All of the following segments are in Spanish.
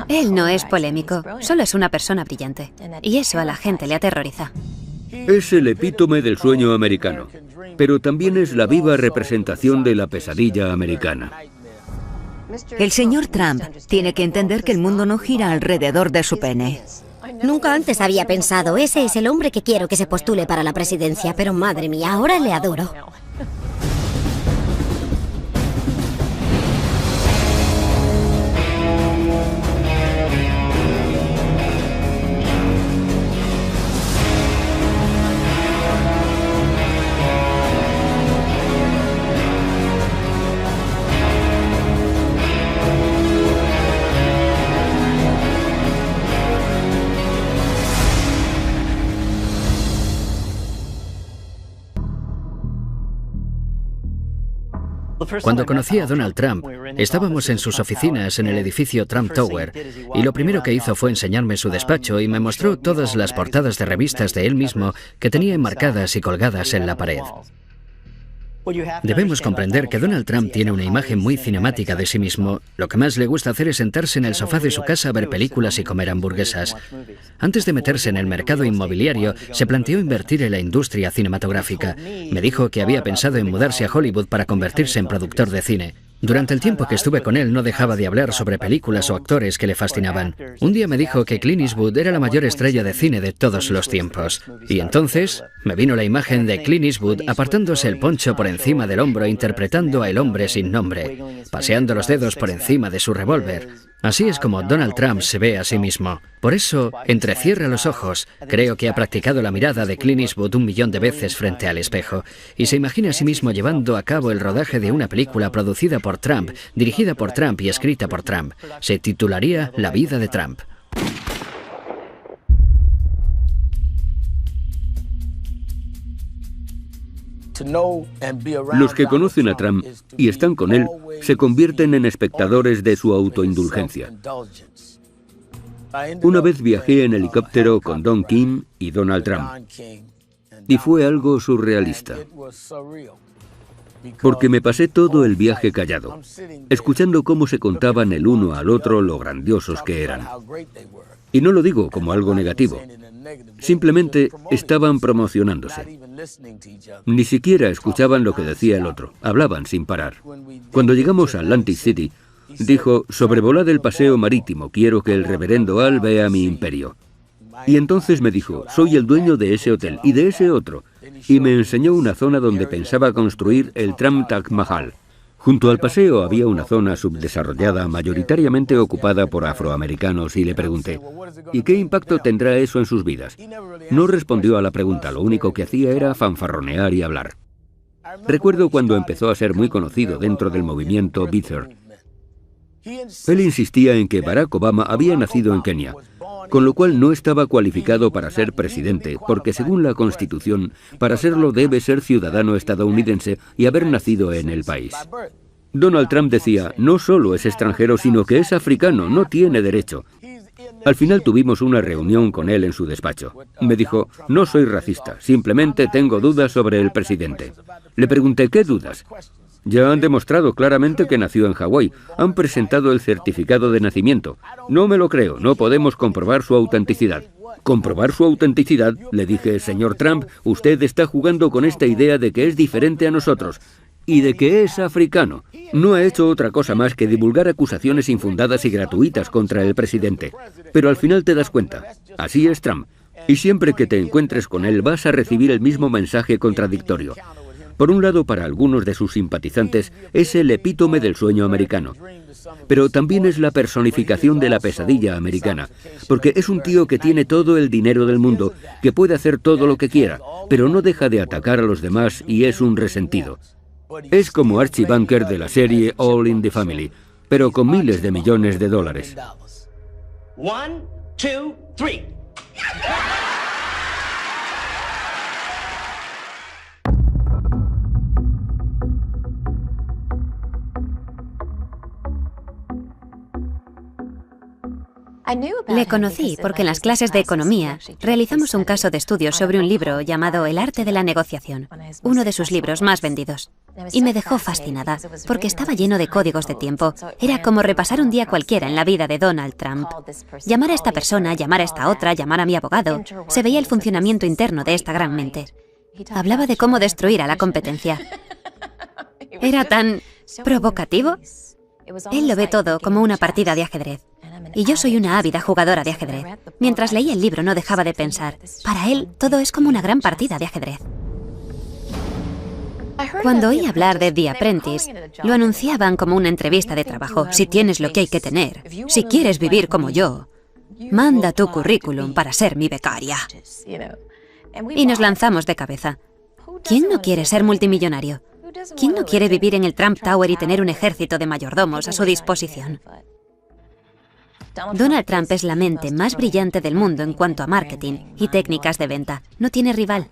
Él no es polémico, solo es una persona brillante. Y eso a la gente le aterroriza. Es el epítome del sueño americano, pero también es la viva representación de la pesadilla americana. El señor Trump tiene que entender que el mundo no gira alrededor de su pene. Nunca antes había pensado, ese es el hombre que quiero que se postule para la presidencia, pero madre mía, ahora le adoro. Cuando conocí a Donald Trump, estábamos en sus oficinas en el edificio Trump Tower, y lo primero que hizo fue enseñarme su despacho y me mostró todas las portadas de revistas de él mismo que tenía enmarcadas y colgadas en la pared. Debemos comprender que Donald Trump tiene una imagen muy cinemática de sí mismo. Lo que más le gusta hacer es sentarse en el sofá de su casa a ver películas y comer hamburguesas. Antes de meterse en el mercado inmobiliario, se planteó invertir en la industria cinematográfica. Me dijo que había pensado en mudarse a Hollywood para convertirse en productor de cine. Durante el tiempo que estuve con él no dejaba de hablar sobre películas o actores que le fascinaban. Un día me dijo que Clint Eastwood era la mayor estrella de cine de todos los tiempos. Y entonces me vino la imagen de Clint Eastwood apartándose el poncho por encima del hombro interpretando a El hombre sin nombre, paseando los dedos por encima de su revólver. Así es como Donald Trump se ve a sí mismo. Por eso, entrecierra los ojos. Creo que ha practicado la mirada de Clint Eastwood 1.000.000 de veces frente al espejo. Y se imagina a sí mismo llevando a cabo el rodaje de una película producida por Trump, dirigida por Trump y escrita por Trump. Se titularía La vida de Trump. Los que conocen a Trump y están con él se convierten en espectadores de su autoindulgencia. Una vez viajé en helicóptero con Don King y Donald Trump y fue algo surrealista, porque me pasé todo el viaje callado, escuchando cómo se contaban el uno al otro lo grandiosos que eran. Y no lo digo como algo negativo, simplemente estaban promocionándose. Ni siquiera escuchaban lo que decía el otro, hablaban sin parar. Cuando llegamos a Atlantic City, dijo, sobrevolad el paseo marítimo, quiero que el reverendo Al vea mi imperio. Y entonces me dijo, soy el dueño de ese hotel y de ese otro, y me enseñó una zona donde pensaba construir el Trump Taj Mahal. Junto al paseo había una zona subdesarrollada, mayoritariamente ocupada por afroamericanos, y le pregunté, ¿y qué impacto tendrá eso en sus vidas? No respondió a la pregunta, lo único que hacía era fanfarronear y hablar. Recuerdo cuando empezó a ser muy conocido dentro del movimiento Beather. Él insistía en que Barack Obama había nacido en Kenia, con lo cual no estaba cualificado para ser presidente, porque según la Constitución, para serlo debe ser ciudadano estadounidense y haber nacido en el país. Donald Trump decía, no solo es extranjero, sino que es africano, no tiene derecho. Al final tuvimos una reunión con él en su despacho. Me dijo, no soy racista, simplemente tengo dudas sobre el presidente. Le pregunté, ¿qué dudas? Ya han demostrado claramente que nació en Hawái. Han presentado el certificado de nacimiento. No me lo creo, no podemos comprobar su autenticidad. ¿Comprobar su autenticidad? Le dije, señor Trump, usted está jugando con esta idea de que es diferente a nosotros y de que es africano. No ha hecho otra cosa más que divulgar acusaciones infundadas y gratuitas contra el presidente. Pero al final te das cuenta, así es Trump. Y siempre que te encuentres con él vas a recibir el mismo mensaje contradictorio. Por un lado, para algunos de sus simpatizantes, es el epítome del sueño americano. Pero también es la personificación de la pesadilla americana, porque es un tío que tiene todo el dinero del mundo, que puede hacer todo lo que quiera, pero no deja de atacar a los demás y es un resentido. Es como Archie Bunker de la serie All in the Family, pero con miles de millones de dólares. 1, 2, 3. Le conocí porque en las clases de economía realizamos un caso de estudio sobre un libro llamado El arte de la negociación, uno de sus libros más vendidos. Y me dejó fascinada, porque estaba lleno de códigos de tiempo. Era como repasar un día cualquiera en la vida de Donald Trump. Llamar a esta persona, llamar a esta otra, llamar a mi abogado. Se veía el funcionamiento interno de esta gran mente. Hablaba de cómo destruir a la competencia. Era tan provocativo. Él lo ve todo como una partida de ajedrez. Y yo soy una ávida jugadora de ajedrez. Mientras leía el libro no dejaba de pensar. Para él, todo es como una gran partida de ajedrez. Cuando oí hablar de The Apprentice, lo anunciaban como una entrevista de trabajo. Si tienes lo que hay que tener, si quieres vivir como yo, manda tu currículum para ser mi becaria. Y nos lanzamos de cabeza. ¿Quién no quiere ser multimillonario? ¿Quién no quiere vivir en el Trump Tower y tener un ejército de mayordomos a su disposición? Donald Trump es la mente más brillante del mundo en cuanto a marketing y técnicas de venta. No tiene rival.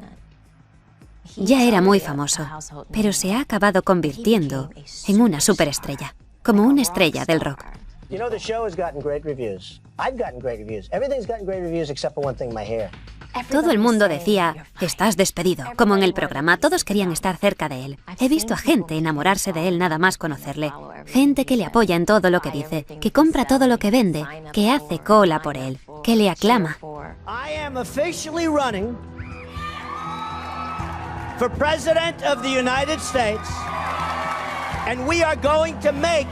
Ya era muy famoso, pero se ha acabado convirtiendo en una superestrella, como una estrella del rock. Todo el mundo decía, estás despedido, como en el programa, todos querían estar cerca de él. He visto a gente enamorarse de él nada más conocerle. Gente que le apoya en todo lo que dice, que compra todo lo que vende, que hace cola por él, que le aclama. For President of the United States, and we are going to make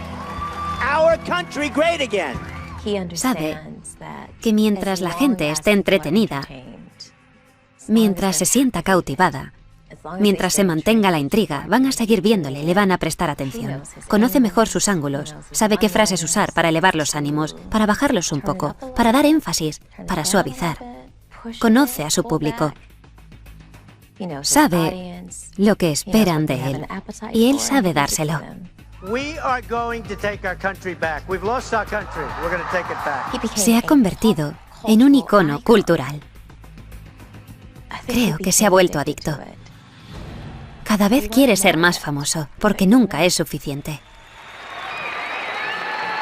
our country great again. Sabe que mientras la gente esté entretenida, mientras se sienta cautivada, mientras se mantenga la intriga, van a seguir viéndole, le van a prestar atención. Conoce mejor sus ángulos, sabe qué frases usar para elevar los ánimos, para bajarlos un poco, para dar énfasis, para suavizar. Conoce a su público. Sabe lo que esperan de él, y él sabe dárselo. Se ha convertido en un icono cultural. Creo que se ha vuelto adicto. Cada vez quiere ser más famoso, porque nunca es suficiente.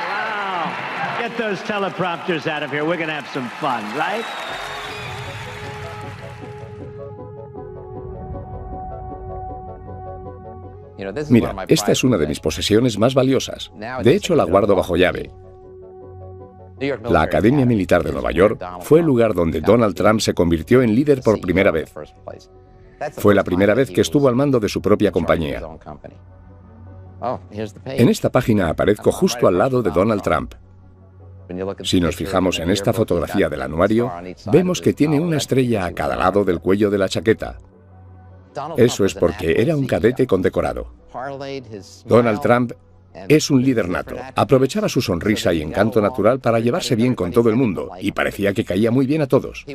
Wow. Get those teleprompters out of here. We're going to have some fun, right? Mira, esta es una de mis posesiones más valiosas. De hecho, la guardo bajo llave. La Academia Militar de Nueva York fue el lugar donde Donald Trump se convirtió en líder por primera vez. Fue la primera vez que estuvo al mando de su propia compañía. En esta página aparezco justo al lado de Donald Trump. Si nos fijamos en esta fotografía del anuario, vemos que tiene una estrella a cada lado del cuello de la chaqueta. Eso es porque era un cadete condecorado. Donald Trump es un líder nato. Aprovechaba su sonrisa y encanto natural para llevarse bien con todo el mundo, y parecía que caía muy bien a todos.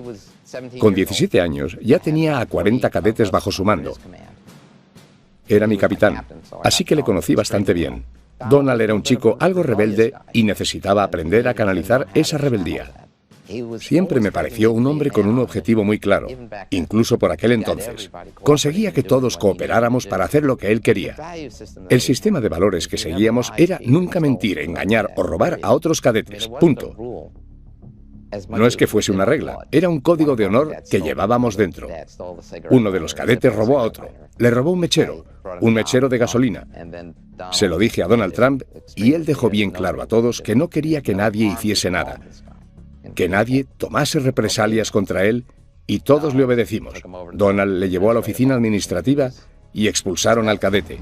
Con 17 años ya tenía a 40 cadetes bajo su mando. Era mi capitán, así que le conocí bastante bien. Donald era un chico algo rebelde y necesitaba aprender a canalizar esa rebeldía. Siempre me pareció un hombre con un objetivo muy claro, incluso por aquel entonces. Conseguía que todos cooperáramos para hacer lo que él quería. El sistema de valores que seguíamos era nunca mentir, engañar o robar a otros cadetes. Punto. No es que fuese una regla, era un código de honor que llevábamos dentro. Uno de los cadetes robó a otro. Le robó un mechero de gasolina. Se lo dije a Donald Trump y él dejó bien claro a todos que no quería que nadie hiciese nada, que nadie tomase represalias contra él, y todos le obedecimos. Donald le llevó a la oficina administrativa y expulsaron al cadete.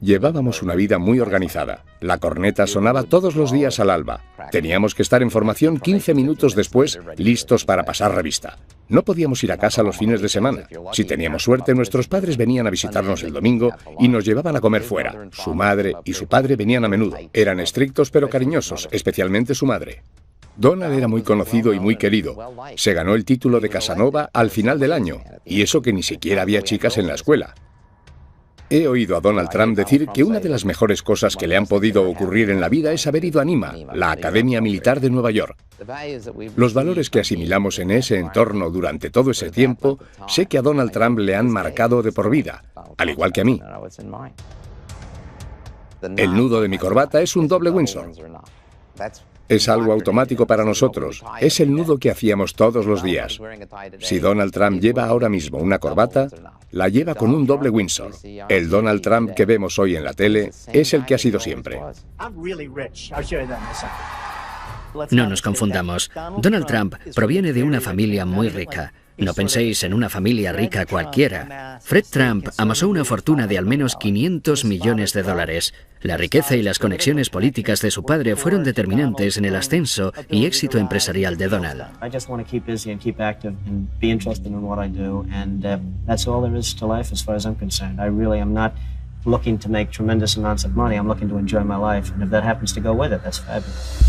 Llevábamos una vida muy organizada. La corneta sonaba todos los días al alba. Teníamos que estar en formación 15 minutos después, listos para pasar revista. No podíamos ir a casa los fines de semana. Si teníamos suerte, nuestros padres venían a visitarnos el domingo y nos llevaban a comer fuera. Su madre y su padre venían a menudo. Eran estrictos pero cariñosos, especialmente su madre. Donald era muy conocido y muy querido. Se ganó el título de Casanova al final del año, y eso que ni siquiera había chicas en la escuela. He oído a Donald Trump decir que una de las mejores cosas que le han podido ocurrir en la vida es haber ido a NIMA, la Academia Militar de Nueva York. Los valores que asimilamos en ese entorno durante todo ese tiempo, sé que a Donald Trump le han marcado de por vida, al igual que a mí. El nudo de mi corbata es un doble Windsor. Es algo automático para nosotros. Es el nudo que hacíamos todos los días. Si Donald Trump lleva ahora mismo una corbata, la lleva con un doble Windsor. El Donald Trump que vemos hoy en la tele es el que ha sido siempre. No nos confundamos. Donald Trump proviene de una familia muy rica. No penséis en una familia rica cualquiera. Fred Trump amasó una fortuna de al menos 500 millones de dólares. La riqueza y las conexiones políticas de su padre fueron determinantes en el ascenso y éxito empresarial de Donald. Looking to make tremendous amounts of money. I'm looking to enjoy my life, and if that happens to go with it, that's fabulous.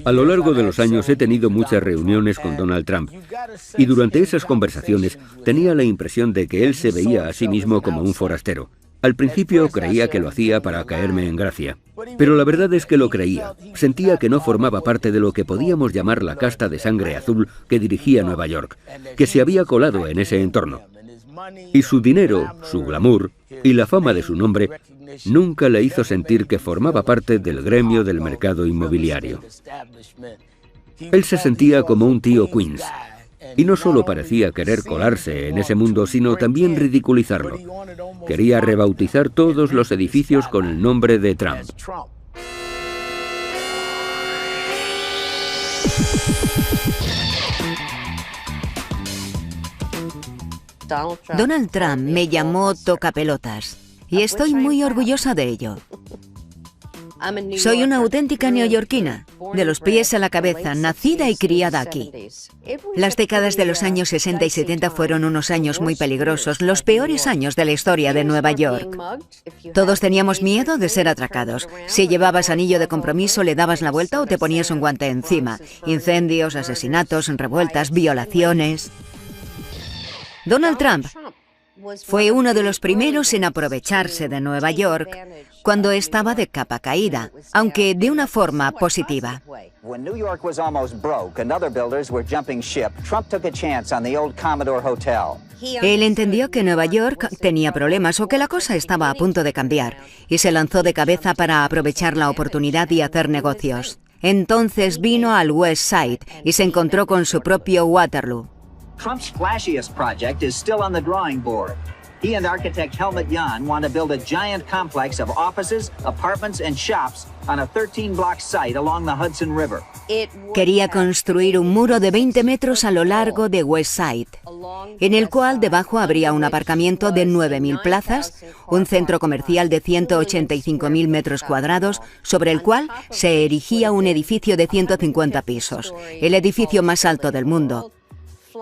A lo largo de los años he tenido muchas reuniones con Donald Trump y durante esas conversaciones tenía la impresión de que él se veía a sí mismo como un forastero. Al principio creía que lo hacía para caerme en gracia, pero la verdad es que lo creía. Sentía que no formaba parte de lo que podíamos llamar la casta de sangre azul que dirigía Nueva York, que se había colado en ese entorno. Y su dinero, su glamour y la fama de su nombre nunca le hizo sentir que formaba parte del gremio del mercado inmobiliario. Él se sentía como un tío Queens, y no solo parecía querer colarse en ese mundo, sino también ridiculizarlo. Quería rebautizar todos los edificios con el nombre de Trump. Donald Trump me llamó tocapelotas y estoy muy orgullosa de ello. Soy una auténtica neoyorquina, de los pies a la cabeza, nacida y criada aquí. Las décadas de los años 60 y 70 fueron unos años muy peligrosos, los peores años de la historia de Nueva York. Todos teníamos miedo de ser atracados. Si llevabas anillo de compromiso, le dabas la vuelta o te ponías un guante encima. Incendios, asesinatos, revueltas, violaciones. Donald Trump fue uno de los primeros en aprovecharse de Nueva York cuando estaba de capa caída, aunque de una forma positiva. Él entendió que Nueva York tenía problemas o que la cosa estaba a punto de cambiar y se lanzó de cabeza para aprovechar la oportunidad y hacer negocios. Entonces vino al West Side y se encontró con su propio Waterloo. Trump's flashiest project is still on the drawing board. He and architect Helmut Jahn want to build a giant complex of offices, apartments, and shops on a 13-block site along the Hudson River. Quería construir un muro de 20 metros a lo largo de West Side, en el cual debajo habría un aparcamiento de 9.000 plazas, un centro comercial de 185.000 metros cuadrados, sobre el cual se erigía un edificio de 150 pisos, el edificio más alto del mundo,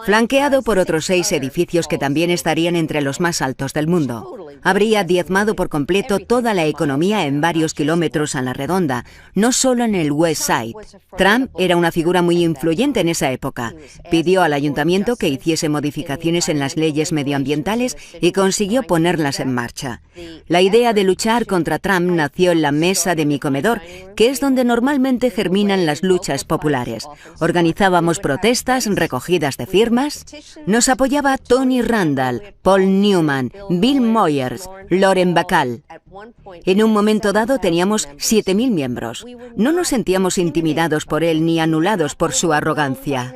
flanqueado por otros 6 edificios que también estarían entre los más altos del mundo. Habría diezmado por completo toda la economía en varios kilómetros a la redonda, no solo en el West Side. Trump era una figura muy influyente en esa época. Pidió al ayuntamiento que hiciese modificaciones en las leyes medioambientales y consiguió ponerlas en marcha. La idea de luchar contra Trump nació en la mesa de mi comedor, que es donde normalmente germinan las luchas populares. Organizábamos protestas, recogidas de firmas. Nos apoyaba Tony Randall, Paul Newman, Bill Moyers, Lauren Bacall. En un momento dado teníamos 7.000 miembros. No nos sentíamos intimidados por él ni anulados por su arrogancia.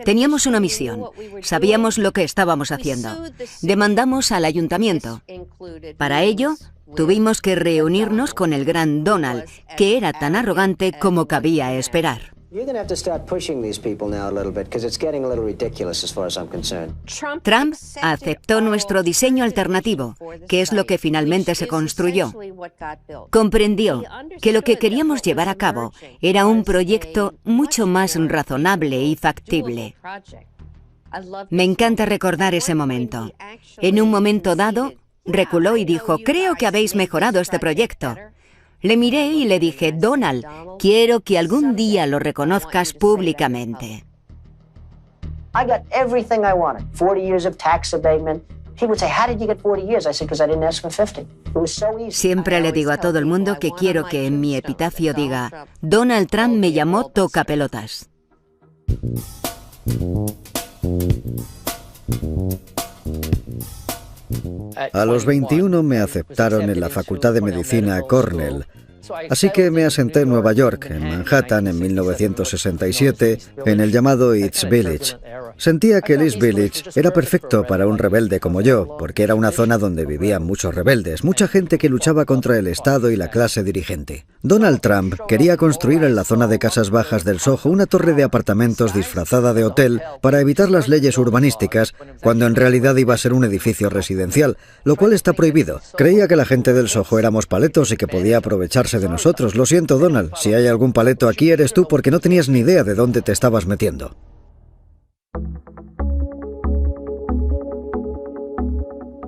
Teníamos una misión. Sabíamos lo que estábamos haciendo. Demandamos al ayuntamiento. Para ello, tuvimos que reunirnos con el gran Donald, que era tan arrogante como cabía esperar. Trump aceptó nuestro diseño alternativo, que es lo que finalmente se construyó. Comprendió que lo que queríamos llevar a cabo era un proyecto mucho más razonable y factible. Me encanta recordar ese momento. En un momento dado, reculó y dijo: «Creo que habéis mejorado este proyecto». Le miré y le dije: «Donald, quiero que algún día lo reconozcas públicamente». Siempre le digo a todo el mundo que quiero que en mi epitafio diga: Donald Trump me llamó tocapelotas. A los 21 me aceptaron en la Facultad de Medicina Cornell. Así que me asenté en Nueva York, en Manhattan, en 1967, en el llamado East Village. Sentía que el East Village era perfecto para un rebelde como yo, porque era una zona donde vivían muchos rebeldes, mucha gente que luchaba contra el Estado y la clase dirigente. Donald Trump quería construir en la zona de casas bajas del Soho una torre de apartamentos disfrazada de hotel para evitar las leyes urbanísticas, cuando en realidad iba a ser un edificio residencial, lo cual está prohibido. Creía que la gente del Soho éramos paletos y que podía aprovecharse de nosotros. Lo siento, Donald, si hay algún paleto aquí eres tú, porque no tenías ni idea de dónde te estabas metiendo.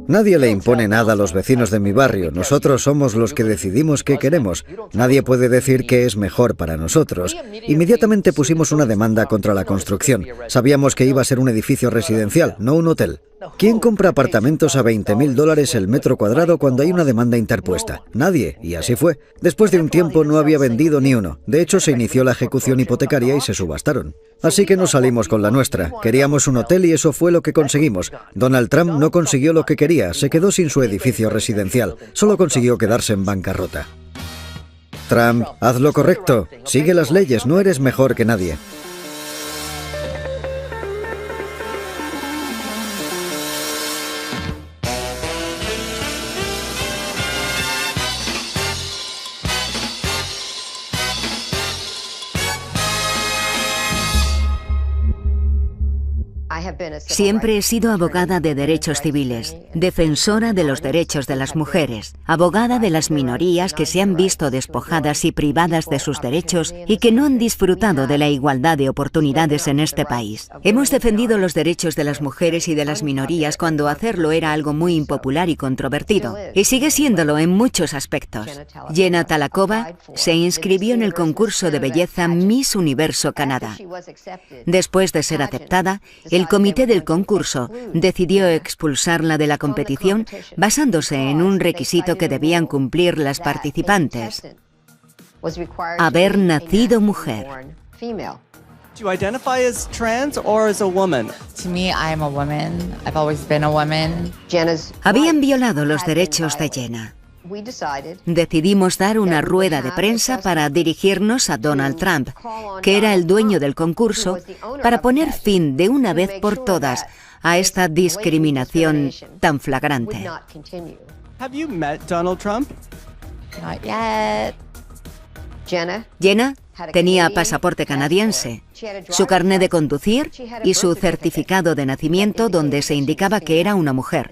Nadie le impone nada a los vecinos de mi barrio. Nosotros somos los que decidimos qué queremos. Nadie puede decir qué es mejor para nosotros. Inmediatamente pusimos una demanda contra la construcción. Sabíamos que iba a ser un edificio residencial, no un hotel. ¿Quién compra apartamentos a $20.000 el metro cuadrado cuando hay una demanda interpuesta? Nadie, y así fue. Después de un tiempo no había vendido ni uno. De hecho, se inició la ejecución hipotecaria y se subastaron. Así que nos salimos con la nuestra. Queríamos un hotel y eso fue lo que conseguimos. Donald Trump no consiguió lo que quería, se quedó sin su edificio residencial. Solo consiguió quedarse en bancarrota. Trump, haz lo correcto. Sigue las leyes, no eres mejor que nadie. Siempre he sido abogada de derechos civiles, defensora de los derechos de las mujeres, abogada de las minorías que se han visto despojadas y privadas de sus derechos y que no han disfrutado de la igualdad de oportunidades en este país. Hemos defendido los derechos de las mujeres y de las minorías cuando hacerlo era algo muy impopular y controvertido, y sigue siéndolo en muchos aspectos. Jenna Talakova se inscribió en el concurso de belleza Miss Universo Canadá. Después de ser aceptada, el comité del concurso decidió expulsarla de la competición basándose en un requisito que debían cumplir las participantes: haber nacido mujer. Do you identify as trans or as a woman? To me, I am a woman. I've always been a woman. Habían violado los derechos de Jenna. Decidimos dar una rueda de prensa para dirigirnos a Donald Trump, que era el dueño del concurso, para poner fin de una vez por todas a esta discriminación tan flagrante. Have you met Donald Trump? Not yet. Jenna tenía pasaporte canadiense, su carné de conducir y su certificado de nacimiento donde se indicaba que era una mujer.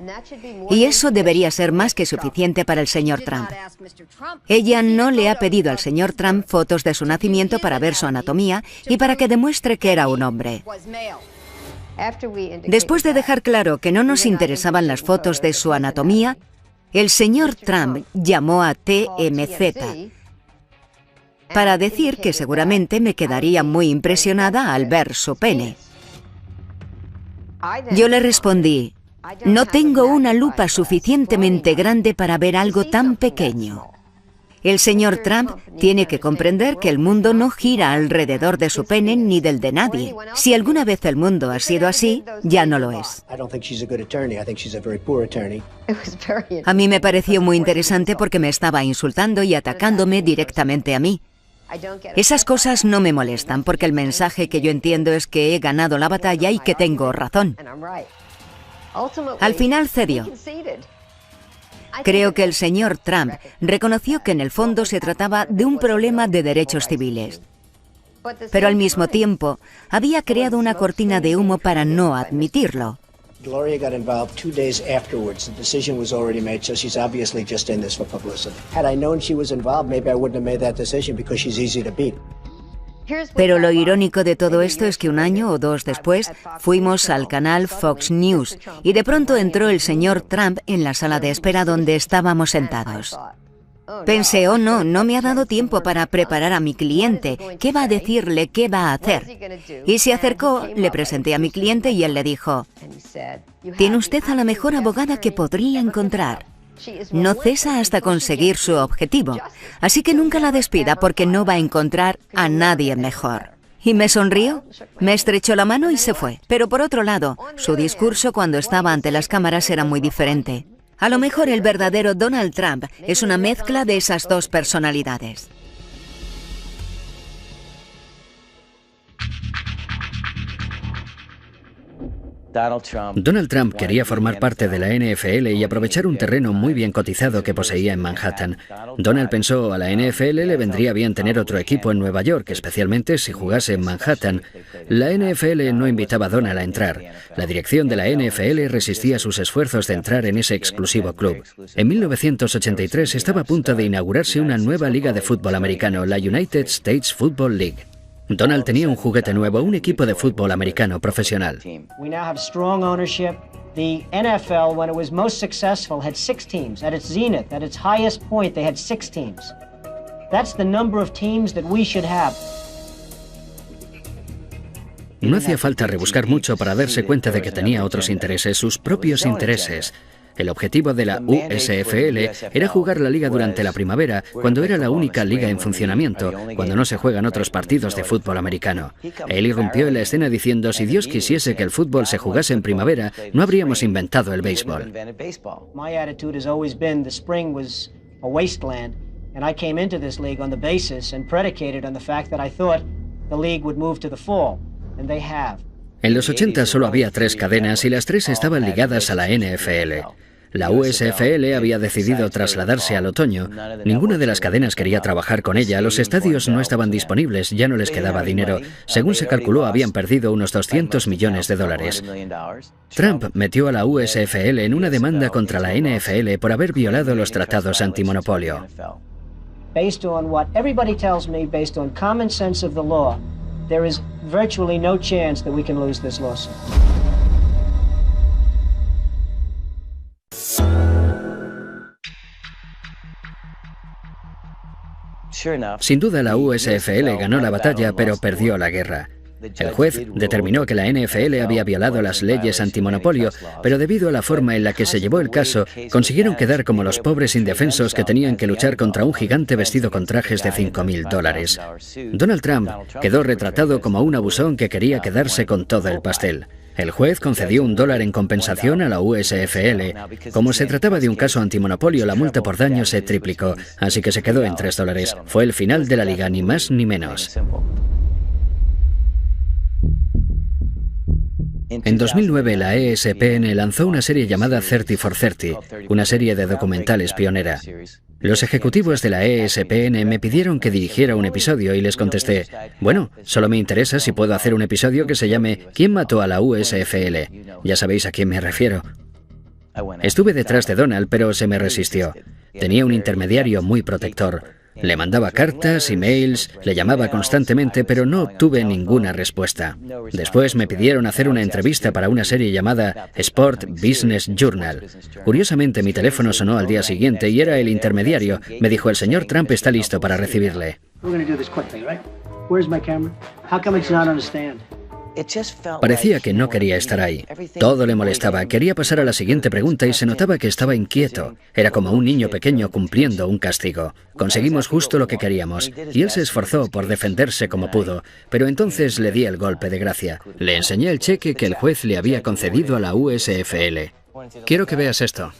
Y eso debería ser más que suficiente para el señor Trump. Ella no le ha pedido al señor Trump fotos de su nacimiento para ver su anatomía y para que demuestre que era un hombre. Después de dejar claro que no nos interesaban las fotos de su anatomía, el señor Trump llamó a TMZ para decir que seguramente me quedaría muy impresionada al ver su pene. Yo le respondí: no tengo una lupa suficientemente grande para ver algo tan pequeño. El señor Trump tiene que comprender que el mundo no gira alrededor de su pene ni del de nadie. Si alguna vez el mundo ha sido así, ya no lo es. A mí me pareció muy interesante porque me estaba insultando y atacándome directamente a mí. Esas cosas no me molestan porque el mensaje que yo entiendo es que he ganado la batalla y que tengo razón. Al final cedió. Creo que el señor Trump reconoció que en el fondo se trataba de un problema de derechos civiles. Pero al mismo tiempo había creado una cortina de humo para no admitirlo. Gloria got involved 2 days afterwards. The decision was already made, so she's obviously just in this for publicity. Had I known she was involved, maybe I wouldn't have made that decision because she's easy to beat. Pero lo irónico de todo esto es que 1 año o 2 después fuimos al canal Fox News y de pronto entró el señor Trump en la sala de espera donde estábamos sentados. Pensé, oh no me ha dado tiempo para preparar a mi cliente. ¿Qué va a decirle? ¿Qué va a hacer? Y se acercó, le presenté a mi cliente y él le dijo, tiene usted a la mejor abogada que podría encontrar. No cesa hasta conseguir su objetivo, así que nunca la despida porque no va a encontrar a nadie mejor. Y me sonrió, me estrechó la mano y se fue. Pero por otro lado, su discurso cuando estaba ante las cámaras era muy diferente. A lo mejor el verdadero Donald Trump es una mezcla de esas dos personalidades. Donald Trump quería formar parte de la NFL y aprovechar un terreno muy bien cotizado que poseía en Manhattan. Donald pensó, a la NFL le vendría bien tener otro equipo en Nueva York, especialmente si jugase en Manhattan. La NFL no invitaba a Donald a entrar. La dirección de la NFL resistía sus esfuerzos de entrar en ese exclusivo club. En 1983 estaba a punto de inaugurarse una nueva liga de fútbol americano, la United States Football League. Donald tenía un juguete nuevo, un equipo de fútbol americano profesional. We now have strong ownership. The NFL, when it was most successful, had 6 teams. At its zenith, at its highest point, they had 6 teams. That's the number of teams that we should have. No hacía falta rebuscar mucho para darse cuenta de que tenía otros intereses, sus propios intereses. El objetivo de la USFL era jugar la liga durante la primavera, cuando era la única liga en funcionamiento, cuando no se juegan otros partidos de fútbol americano. Él irrumpió en la escena diciendo, si Dios quisiese que el fútbol se jugase en primavera, no habríamos inventado el béisbol. My attitude has always been the spring was a wasteland, and I came into this league on the basis and predicated on the fact that I thought the league would move to the fall, and they have. En los 80 solo había 3 cadenas y las 3 estaban ligadas a la NFL. La USFL había decidido trasladarse al otoño. Ninguna de las cadenas quería trabajar con ella, los estadios no estaban disponibles, ya no les quedaba dinero. Según se calculó, habían perdido unos $200 millones. Trump metió a la USFL en una demanda contra la NFL por haber violado los tratados antimonopolio. Based on what everybody tells me, based on common sense of the law, there is virtually no chance that we can lose this lawsuit. Sin duda la USFL ganó la batalla, pero perdió la guerra. El juez determinó que la NFL había violado las leyes antimonopolio, pero debido a la forma en la que se llevó el caso, consiguieron quedar como los pobres indefensos que tenían que luchar contra un gigante vestido con trajes de $5.000. Donald Trump quedó retratado como un abusón que quería quedarse con todo el pastel. El juez concedió $1 en compensación a la USFL. Como se trataba de un caso antimonopolio, la multa por daño se triplicó, así que se quedó en $3. Fue el final de la liga, ni más ni menos. En 2009, la ESPN lanzó una serie llamada 30 for 30, una serie de documentales pionera. Los ejecutivos de la ESPN me pidieron que dirigiera un episodio y les contesté, bueno, solo me interesa si puedo hacer un episodio que se llame ¿Quién mató a la USFL? Ya sabéis a quién me refiero. Estuve detrás de Donald, pero se me resistió. Tenía un intermediario muy protector. Le mandaba cartas, emails, le llamaba constantemente, pero no obtuve ninguna respuesta. Después me pidieron hacer una entrevista para una serie llamada Sport Business Journal. Curiosamente, mi teléfono sonó al día siguiente y era el intermediario. Me dijo, el señor Trump está listo para recibirle. Parecía que no quería estar ahí. Todo le molestaba. Quería pasar a la siguiente pregunta y se notaba que estaba inquieto. Era como un niño pequeño cumpliendo un castigo. Conseguimos justo lo que queríamos, y él se esforzó por defenderse como pudo, pero entonces le di el golpe de gracia. Le enseñé el cheque que el juez le había concedido a la USFL. Quiero que veas esto.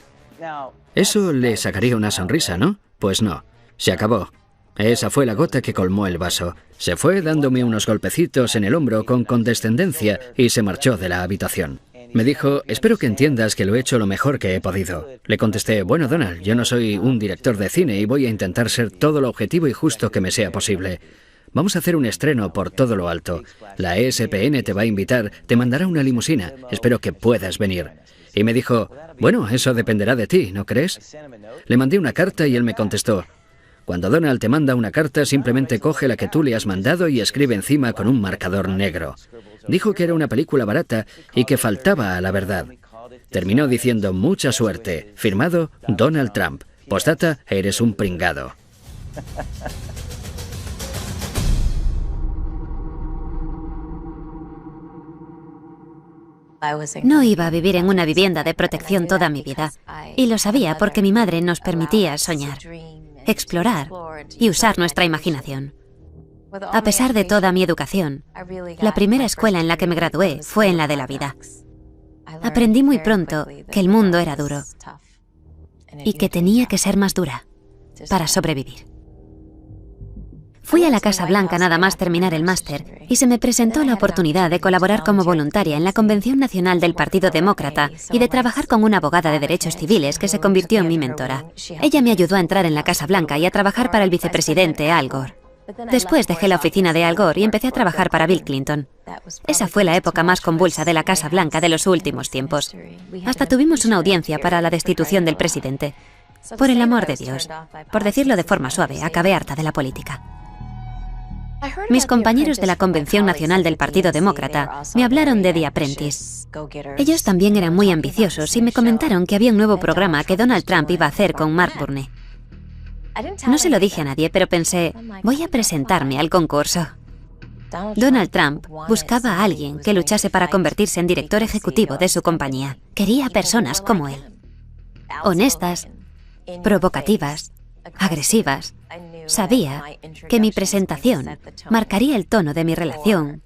Eso le sacaría una sonrisa, ¿no? Pues no. Se acabó. Esa fue la gota que colmó el vaso. Se fue dándome unos golpecitos en el hombro con condescendencia y se marchó de la habitación. Me dijo, espero que entiendas que lo he hecho lo mejor que he podido. Le contesté, bueno, Donald, yo no soy un director de cine y voy a intentar ser todo lo objetivo y justo que me sea posible. Vamos a hacer un estreno por todo lo alto. La ESPN te va a invitar, te mandará una limusina. Espero que puedas venir. Y me dijo, bueno, eso dependerá de ti, ¿no crees? Le mandé una carta y él me contestó, cuando Donald te manda una carta, simplemente coge la que tú le has mandado y escribe encima con un marcador negro. Dijo que era una película barata y que faltaba a la verdad. Terminó diciendo mucha suerte. Firmado Donald Trump. Postdata, eres un pringado. No iba a vivir en una vivienda de protección toda mi vida, y lo sabía porque mi madre nos permitía soñar, explorar y usar nuestra imaginación. A pesar de toda mi educación, la primera escuela en la que me gradué fue en la de la vida. Aprendí muy pronto que el mundo era duro y que tenía que ser más dura para sobrevivir. Fui a la Casa Blanca nada más terminar el máster y se me presentó la oportunidad de colaborar como voluntaria en la Convención Nacional del Partido Demócrata y de trabajar con una abogada de derechos civiles que se convirtió en mi mentora. Ella me ayudó a entrar en la Casa Blanca y a trabajar para el vicepresidente Al Gore. Después dejé la oficina de Al Gore y empecé a trabajar para Bill Clinton. Esa fue la época más convulsa de la Casa Blanca de los últimos tiempos. Hasta tuvimos una audiencia para la destitución del presidente. Por el amor de Dios, por decirlo de forma suave, acabé harta de la política. Mis compañeros de la Convención Nacional del Partido Demócrata me hablaron de The Apprentice. Ellos también eran muy ambiciosos y me comentaron que había un nuevo programa que Donald Trump iba a hacer con Mark Burney. No se lo dije a nadie, pero pensé, voy a presentarme al concurso. Donald Trump buscaba a alguien que luchase para convertirse en director ejecutivo de su compañía. Quería personas como él. Honestas, provocativas, agresivas. Sabía que mi presentación marcaría el tono de mi relación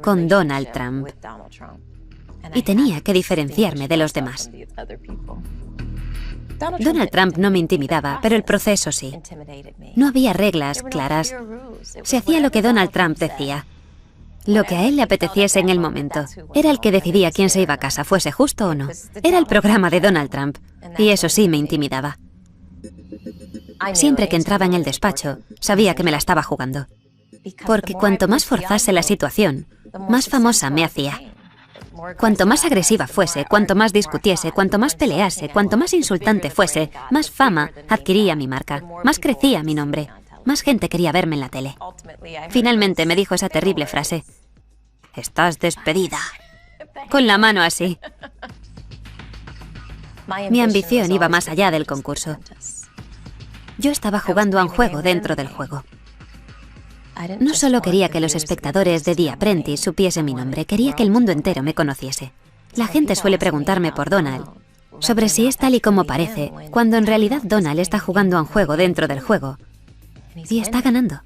con Donald Trump y tenía que diferenciarme de los demás. Donald Trump no me intimidaba, pero el proceso sí. No había reglas claras. Se hacía lo que Donald Trump decía. Lo que a él le apeteciese en el momento. Era el que decidía quién se iba a casa, fuese justo o no. Era el programa de Donald Trump, y eso sí me intimidaba. Siempre que entraba en el despacho, sabía que me la estaba jugando. Porque cuanto más forzase la situación, más famosa me hacía. Cuanto más agresiva fuese, cuanto más discutiese, cuanto más pelease, cuanto más insultante fuese, más fama adquiría mi marca, más crecía mi nombre, más gente quería verme en la tele. Finalmente me dijo esa terrible frase: «Estás despedida», con la mano así. Mi ambición iba más allá del concurso. Yo estaba jugando a un juego dentro del juego. No solo quería que los espectadores de The Apprentice supiesen mi nombre, quería que el mundo entero me conociese. La gente suele preguntarme por Donald, sobre si es tal y como parece, cuando en realidad Donald está jugando a un juego dentro del juego. Y está ganando.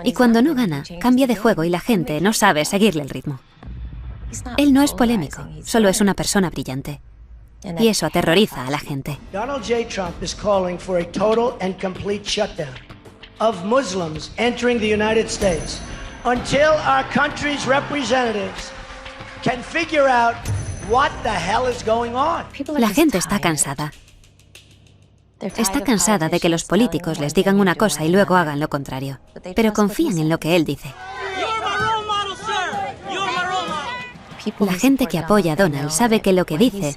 Y cuando no gana, cambia de juego y la gente no sabe seguirle el ritmo. Él no es polémico, solo es una persona brillante. Y eso aterroriza a la gente. Donald J. Trump is calling for a total and complete shutdown of Muslims entering the United States until our country's representatives can figure out what the hell is going on. La gente está cansada. Está cansada de que los políticos les digan una cosa y luego hagan lo contrario. Pero confían en lo que él dice. La gente que apoya a Donald sabe que lo que dice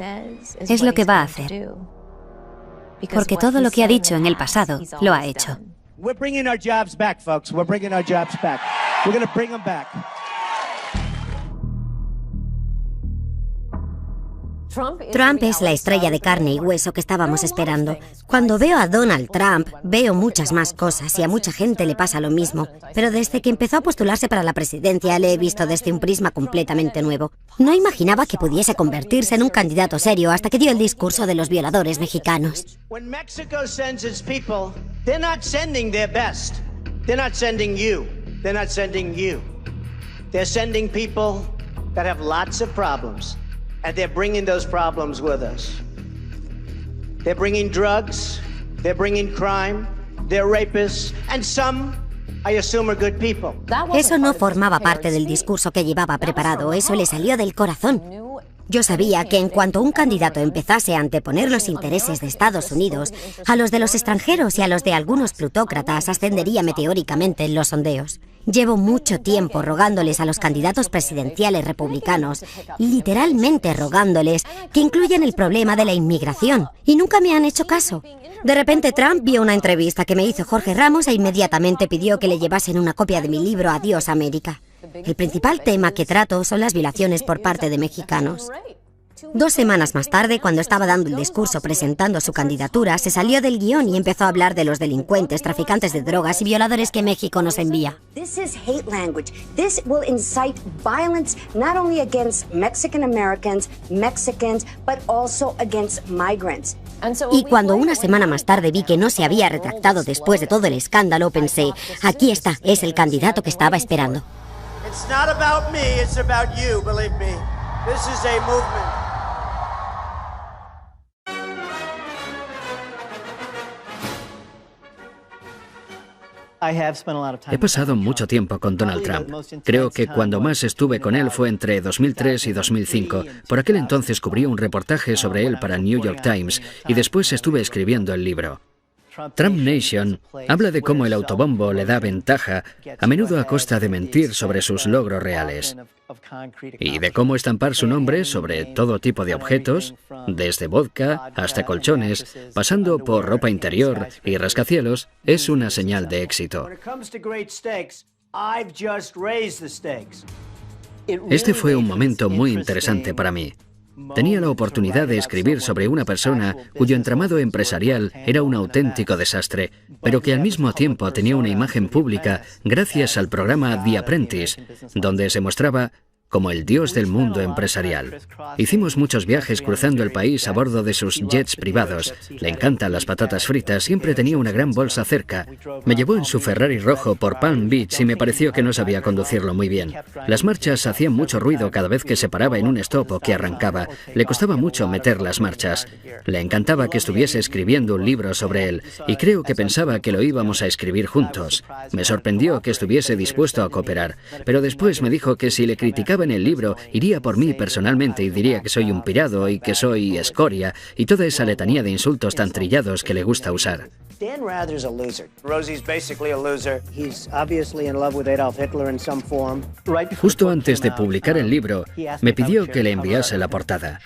es lo que va a hacer. Porque todo lo que ha dicho en el pasado lo ha hecho. We're bringing our jobs back, folks. We're bringing our jobs back. We're going to bring them back. Trump es la estrella de carne y hueso que estábamos esperando. Cuando veo a Donald Trump, veo muchas más cosas y a mucha gente le pasa lo mismo. Pero desde que empezó a postularse para la presidencia, le he visto desde un prisma completamente nuevo. No imaginaba que pudiese convertirse en un candidato serio hasta que dio el discurso de los violadores mexicanos. When Mexico sends its people, they're not sending their best. They're not sending you. They're not sending you. They're sending people that have lots of problems. And they're bringing those problems with us. They're bringing drugs, they're bringing crime, they're rapists, and some, I assume, are good people. Eso no formaba parte del discurso que llevaba preparado, eso le salió del corazón. Yo sabía que en cuanto un candidato empezase a anteponer los intereses de Estados Unidos a los de los extranjeros y a los de algunos plutócratas, ascendería meteóricamente en los sondeos. Llevo mucho tiempo rogándoles a los candidatos presidenciales republicanos, literalmente rogándoles, que incluyan el problema de la inmigración, y nunca me han hecho caso. De repente Trump vio una entrevista que me hizo Jorge Ramos e inmediatamente pidió que le llevasen una copia de mi libro Adiós América. El principal tema que trato son las violaciones por parte de mexicanos. 2 semanas más tarde, cuando estaba dando el discurso presentando su candidatura, se salió del guión y empezó a hablar de los delincuentes, traficantes de drogas y violadores que México nos envía. This is hate language. This will incite violence not only against Mexican Americans, Mexicans, but also against migrants. Y cuando una semana más tarde vi que no se había retractado después de todo el escándalo, pensé, aquí está, es el candidato que estaba esperando. It's not about me, it's about you, believe me. This is a movement. He pasado mucho tiempo con Donald Trump. Creo que cuando más estuve con él fue entre 2003 y 2005. Por aquel entonces cubrí un reportaje sobre él para el New York Times y después estuve escribiendo el libro. Trump Nation habla de cómo el autobombo le da ventaja, a menudo a costa de mentir sobre sus logros reales, y de cómo estampar su nombre sobre todo tipo de objetos, desde vodka hasta colchones, pasando por ropa interior y rascacielos, es una señal de éxito. Este fue un momento muy interesante para mí. Tenía la oportunidad de escribir sobre una persona cuyo entramado empresarial era un auténtico desastre, pero que al mismo tiempo tenía una imagen pública gracias al programa The Apprentice, donde se mostraba como el dios del mundo empresarial. Hicimos muchos viajes cruzando el país a bordo de sus jets privados. Le encantan las patatas fritas, siempre tenía una gran bolsa cerca. Me llevó en su Ferrari rojo por Palm Beach y me pareció que no sabía conducirlo muy bien. Las marchas hacían mucho ruido cada vez que se paraba en un stop o que arrancaba. Le costaba mucho meter las marchas. Le encantaba que estuviese escribiendo un libro sobre él y creo que pensaba que lo íbamos a escribir juntos. Me sorprendió que estuviese dispuesto a cooperar, pero después me dijo que si le criticaba en el libro, iría por mí personalmente y diría que soy un pirado y que soy escoria y toda esa letanía de insultos tan trillados que le gusta usar. Dan Rather's a loser. Rosie's basically a loser. He's obviously in love with Adolf Hitler in some form. Justo antes de publicar el libro, me pidió que le enviase la portada.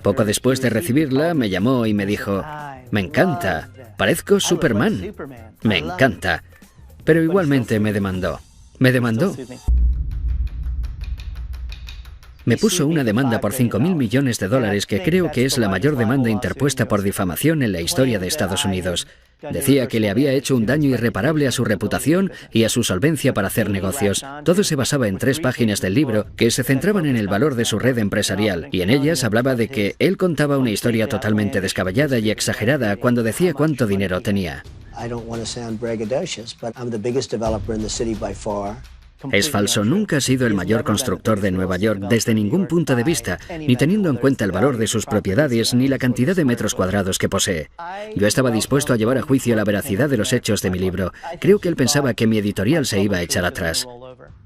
Poco después de recibirla, me llamó y me dijo, me encanta, parezco Superman. Me encanta. Pero igualmente me demandó. Me demandó. Me puso una demanda por $5.000 millones que creo que es la mayor demanda interpuesta por difamación en la historia de Estados Unidos. Decía que le había hecho un daño irreparable a su reputación y a su solvencia para hacer negocios. Todo se basaba en 3 páginas del libro que se centraban en el valor de su red empresarial, y en ellas hablaba de que él contaba una historia totalmente descabellada y exagerada cuando decía cuánto dinero tenía. Es falso, nunca ha sido el mayor constructor de Nueva York desde ningún punto de vista, ni teniendo en cuenta el valor de sus propiedades ni la cantidad de metros cuadrados que posee. Yo estaba dispuesto a llevar a juicio la veracidad de los hechos de mi libro. Creo que él pensaba que mi editorial se iba a echar atrás.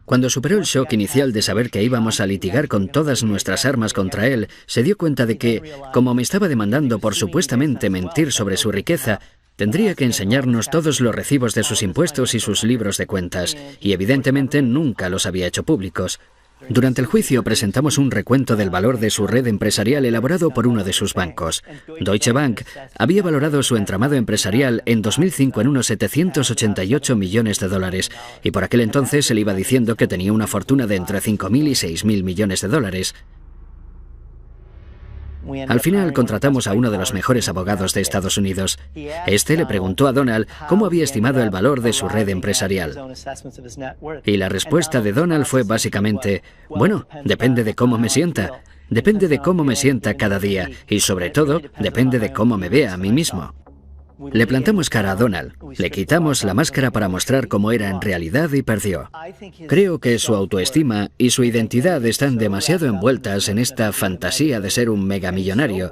Cuando superó el shock inicial de saber que íbamos a litigar con todas nuestras armas contra él, se dio cuenta de que, como me estaba demandando por supuestamente mentir sobre su riqueza, tendría que enseñarnos todos los recibos de sus impuestos y sus libros de cuentas, y evidentemente nunca los había hecho públicos. Durante el juicio presentamos un recuento del valor de su red empresarial elaborado por uno de sus bancos. Deutsche Bank había valorado su entramado empresarial en 2005 en unos $788 millones, y por aquel entonces se le iba diciendo que tenía una fortuna de entre $5.000 y $6.000 millones. Al final contratamos a uno de los mejores abogados de Estados Unidos. Este le preguntó a Donald cómo había estimado el valor de su red empresarial. Y la respuesta de Donald fue básicamente, bueno, depende de cómo me sienta. Depende de cómo me sienta cada día y sobre todo depende de cómo me vea a mí mismo. Le plantamos cara a Donald, le quitamos la máscara para mostrar cómo era en realidad y perdió. Creo que su autoestima y su identidad están demasiado envueltas en esta fantasía de ser un megamillonario.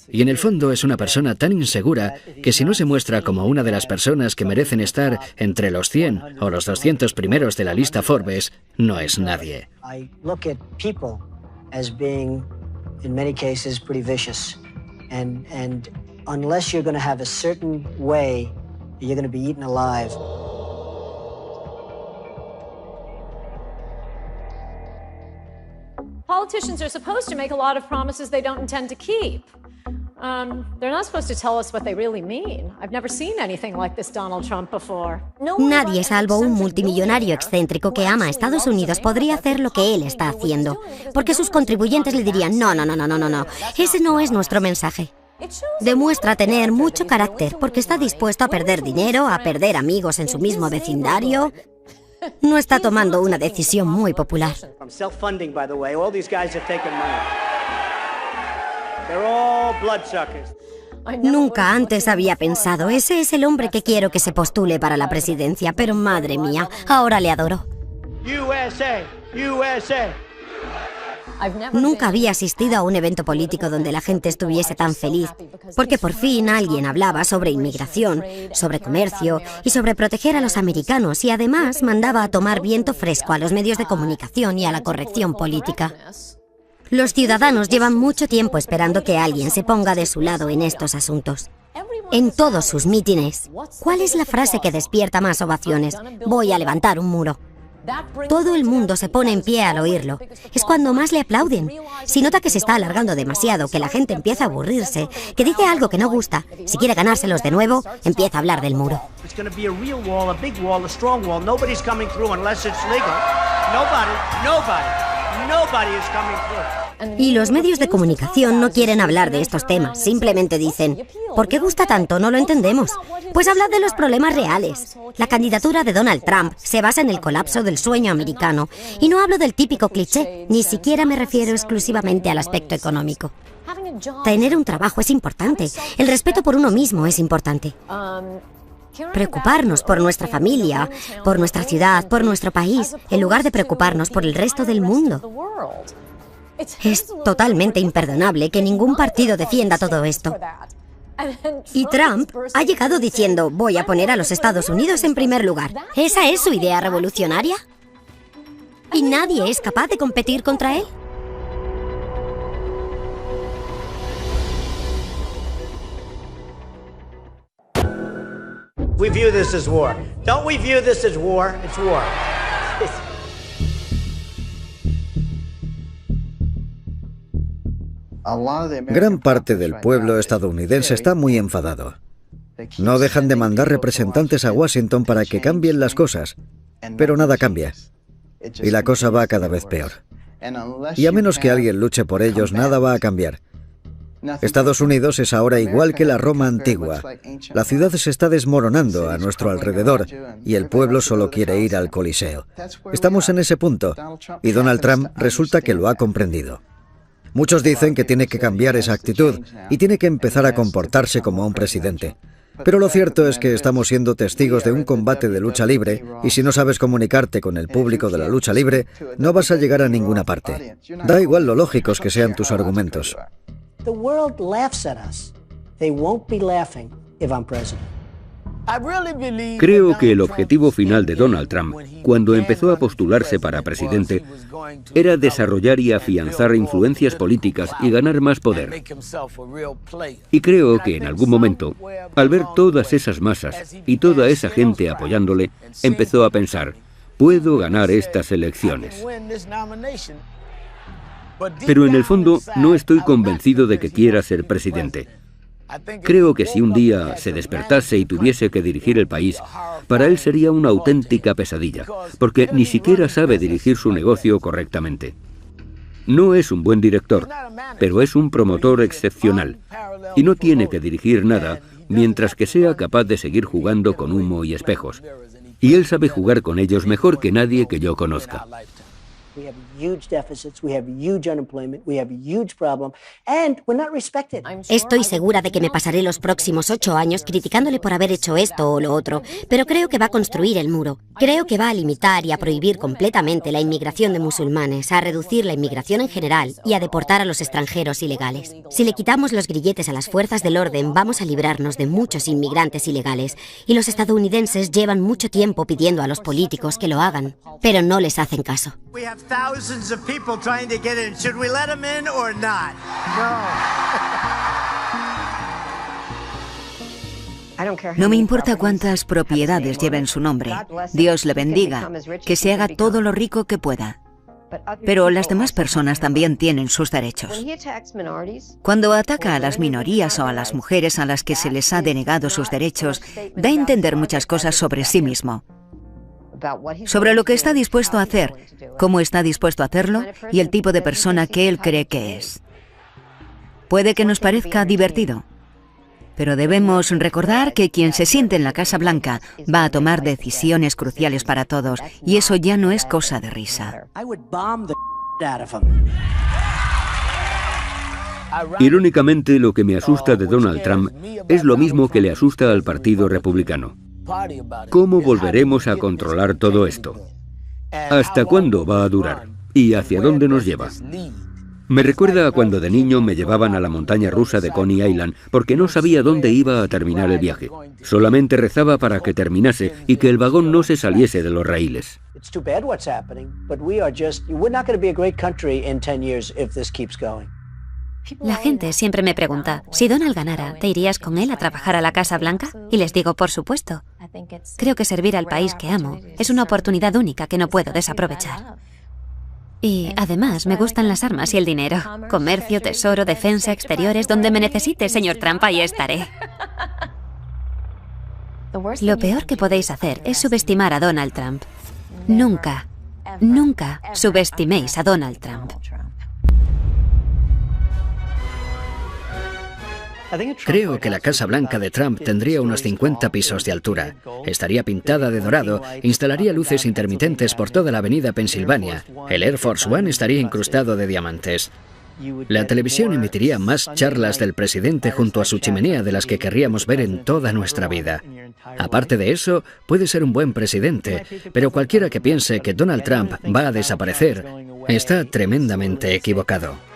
Y en el fondo es una persona tan insegura que si no se muestra como una de las personas que merecen estar entre los 100 o los 200 primeros de la lista Forbes, no es nadie. Unless you're going to have a certain way, you're going to be eaten alive. Politicians are supposed to make a lot of promises they don't intend to keep. Nadie salvo un multimillonario excéntrico que ama a Estados Unidos podría hacer lo que él está haciendo, porque sus contribuyentes le dirían, no, ese no es nuestro mensaje. Demuestra tener mucho carácter porque está dispuesto a perder dinero, a perder amigos en su mismo vecindario. No está tomando una decisión muy popular. Nunca antes había pensado, ese es el hombre que quiero que se postule para la presidencia, pero madre mía, ahora le adoro. Nunca había asistido a un evento político donde la gente estuviese tan feliz, porque por fin alguien hablaba sobre inmigración, sobre comercio y sobre proteger a los americanos, y además mandaba a tomar viento fresco a los medios de comunicación y a la corrección política. Los ciudadanos llevan mucho tiempo esperando que alguien se ponga de su lado en estos asuntos. En todos sus mítines, ¿cuál es la frase que despierta más ovaciones? Voy a levantar un muro. Todo el mundo se pone en pie al oírlo. Es cuando más le aplauden. Si nota que se está alargando demasiado, que la gente empieza a aburrirse, que dice algo que no gusta, si quiere ganárselos de nuevo, empieza a hablar del muro. Y los medios de comunicación no quieren hablar de estos temas, simplemente dicen, ¿por qué gusta tanto? No lo entendemos. Pues hablad de los problemas reales. La candidatura de Donald Trump se basa en el colapso del sueño americano. Y no hablo del típico cliché, ni siquiera me refiero exclusivamente al aspecto económico. Tener un trabajo es importante, el respeto por uno mismo es importante. Preocuparnos por nuestra familia, por nuestra ciudad, por nuestro país, en lugar de preocuparnos por el resto del mundo. Es totalmente imperdonable que ningún partido defienda todo esto. Y Trump ha llegado diciendo, voy a poner a los Estados Unidos en primer lugar. ¿Esa es su idea revolucionaria? ¿Y nadie es capaz de competir contra él? We view this as war. Don't we view this as war? It's war. Gran parte del pueblo estadounidense está muy enfadado. No dejan de mandar representantes a Washington para que cambien las cosas, pero nada cambia. Y la cosa va cada vez peor. Y a menos que alguien luche por ellos, nada va a cambiar. Estados Unidos es ahora igual que la Roma antigua. La ciudad se está desmoronando a nuestro alrededor y el pueblo solo quiere ir al Coliseo. Estamos en ese punto y Donald Trump resulta que lo ha comprendido. Muchos dicen que tiene que cambiar esa actitud y tiene que empezar a comportarse como un presidente. Pero lo cierto es que estamos siendo testigos de un combate de lucha libre y si no sabes comunicarte con el público de la lucha libre, no vas a llegar a ninguna parte. Da igual lo lógicos que sean tus argumentos. The world laughs at us. They won't be laughing if I'm president. Creo que el objetivo final de Donald Trump, cuando empezó a postularse para presidente, era desarrollar y afianzar influencias políticas y ganar más poder. Y creo que en algún momento, al ver todas esas masas y toda esa gente apoyándole, empezó a pensar, puedo ganar estas elecciones. Pero en el fondo no estoy convencido de que quiera ser presidente. Creo que si un día se despertase y tuviese que dirigir el país, para él sería una auténtica pesadilla, porque ni siquiera sabe dirigir su negocio correctamente. No es un buen director, pero es un promotor excepcional, y no tiene que dirigir nada mientras que sea capaz de seguir jugando con humo y espejos. Y él sabe jugar con ellos mejor que nadie que yo conozca. We have huge deficits, we have huge unemployment, we have huge problem, and we're not respected. Estoy segura de que me pasaré los próximos 8 años criticándole por haber hecho esto o lo otro, pero creo que va a construir el muro. Creo que va a limitar y a prohibir completamente la inmigración de musulmanes, a reducir la inmigración en general y a deportar a los extranjeros ilegales. Si le quitamos los grilletes a las fuerzas del orden, vamos a librarnos de muchos inmigrantes ilegales, y los estadounidenses llevan mucho tiempo pidiendo a los políticos que lo hagan, pero no les hacen caso. We have thousands of people trying to get in. Should we let them in or not? No me importa cuántas propiedades lleven su nombre. Dios le bendiga, que se haga todo lo rico que pueda. Pero las demás personas también tienen sus derechos. Cuando ataca a las minorías o a las mujeres a las que se les ha denegado sus derechos, da a entender muchas cosas sobre sí mismo. Sobre lo que está dispuesto a hacer, cómo está dispuesto a hacerlo y el tipo de persona que él cree que es. Puede que nos parezca divertido, pero debemos recordar que quien se siente en la Casa Blanca va a tomar decisiones cruciales para todos, y eso ya no es cosa de risa. Irónicamente, lo que me asusta de Donald Trump es lo mismo que le asusta al Partido Republicano. ¿Cómo volveremos a controlar todo esto? ¿Hasta cuándo va a durar? ¿Y hacia dónde nos lleva? Me recuerda a cuando de niño me llevaban a la montaña rusa de Coney Island porque no sabía dónde iba a terminar el viaje. Solamente rezaba para que terminase y que el vagón no se saliese de los raíles. La gente siempre me pregunta, si Donald ganara, ¿te irías con él a trabajar a la Casa Blanca? Y les digo, por supuesto. Creo que servir al país que amo es una oportunidad única que no puedo desaprovechar. Y además me gustan las armas y el dinero. Comercio, tesoro, defensa, exteriores, donde me necesite, señor Trump, ahí estaré. Lo peor que podéis hacer es subestimar a Donald Trump. Nunca, nunca subestiméis a Donald Trump. Creo que la Casa Blanca de Trump tendría unos 50 pisos de altura. Estaría pintada de dorado, instalaría luces intermitentes por toda la avenida Pensilvania. El Air Force One estaría incrustado de diamantes. La televisión emitiría más charlas del presidente junto a su chimenea de las que querríamos ver en toda nuestra vida. Aparte de eso, puede ser un buen presidente, pero cualquiera que piense que Donald Trump va a desaparecer está tremendamente equivocado.